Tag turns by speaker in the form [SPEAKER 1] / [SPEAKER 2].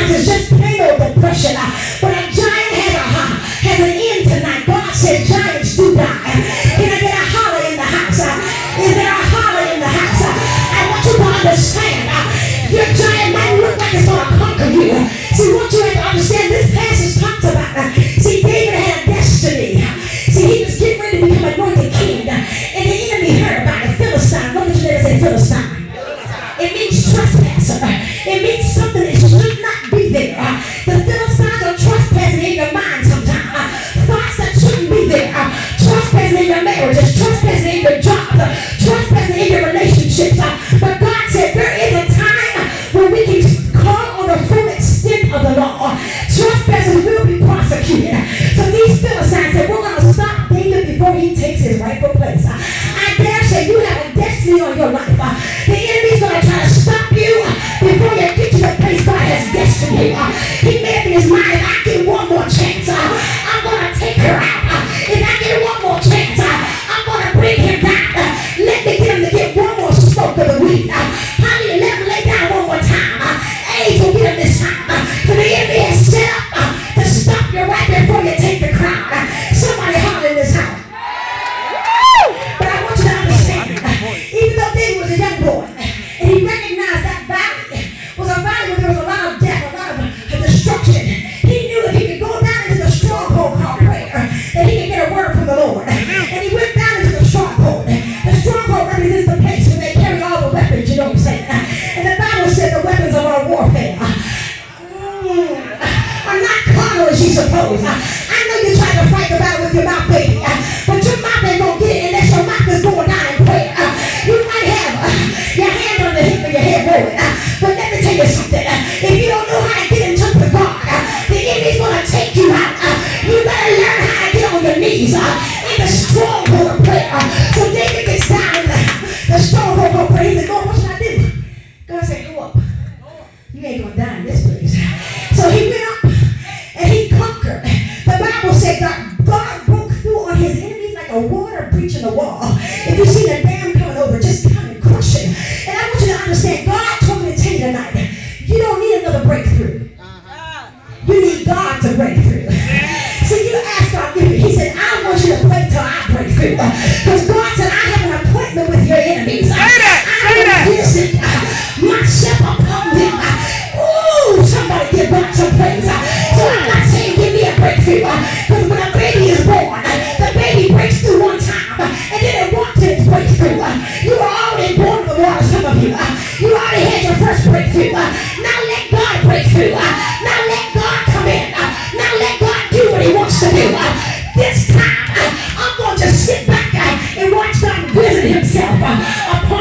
[SPEAKER 1] sometimes it's just plain old depression. But a giant has an end tonight. God said giants do die. Can I get a holler in the house? Is there a holler in the house? I want you to understand. Your giant might look like it's going to conquer you. See, what you have to understand, this passage talks about. See, David had a destiny. See, he was getting ready to become anointed king. And the enemy heard about it. Philistine. Look at your name and say Philistine. It means trespasser. It means something that should not be there. The Philistines are trespassing in your mind sometimes. Thoughts that shouldn't be there. Trespassing in your marriages. Trespassing in your jobs. Trespassing in your relationships. But God said there is a time when we can call on the full extent of the law. Trespassers will be prosecuted. So these Philistines said, we're going to stop David before he takes his rightful place. I dare say you have a destiny on your life. The enemy's going to try to stop you before you get to the place God has destined you. He made up in his mind, if I get one more chance, I'm going to take her out. If I get one more chance, I'm going to bring him down. Let me get him to get one more smoke of the weed. How do you let him lay down one more time? AIDS will get him this time. So the enemy has set up to stop you right before you take the crown. Somebody holler in this house. But I want you to understand, even though David was a young boy, and he recognized that valley was a valley where there was a lot of death, a lot of destruction, he knew that he could go down into the stronghold called prayer, that he could get a word from the Lord. And he went down into the stronghold. The stronghold represents the place where they carry all the weapons, you know what I'm saying? And the Bible said the weapons of our warfare are not carnal as you suppose. I know you try to fight the battle with your mouth, baby, but your mouth ain't going to get it unless your mouth is going down in prayer. You might have your hand on the hip of your head rolling, but let me tell you something. If you don't know how to get in touch with God, the enemy's going to take you out. You better learn how to get on your knees in the stronghold of prayer. So David gets down in the stronghold of prayer. He said, Lord, what should I do? God said, go up. You ain't going to die in this place. So he went up and he conquered. The Bible said God broke through on his enemies like a water breaching a wall. If you see the dam coming over, just come and crush it. And I want you to understand, God told me to tell you tonight, you don't need another breakthrough. You need God to break through. See, you asked God, he said, I want you to pray till I break through. Because God said, I have an appointment with your enemies. I will visit myself upon them. Ooh, somebody give God some praise. So I'm not saying give me a breakthrough. Because when a baby is born, the baby breaks through one time. And then it walks in its breakthrough. You were already born of the water, some of you. You already had your first breakthrough. Now let God break through. Now let God come in. Now let God do what he wants to do. This time, I'm going to sit back and watch God visit himself upon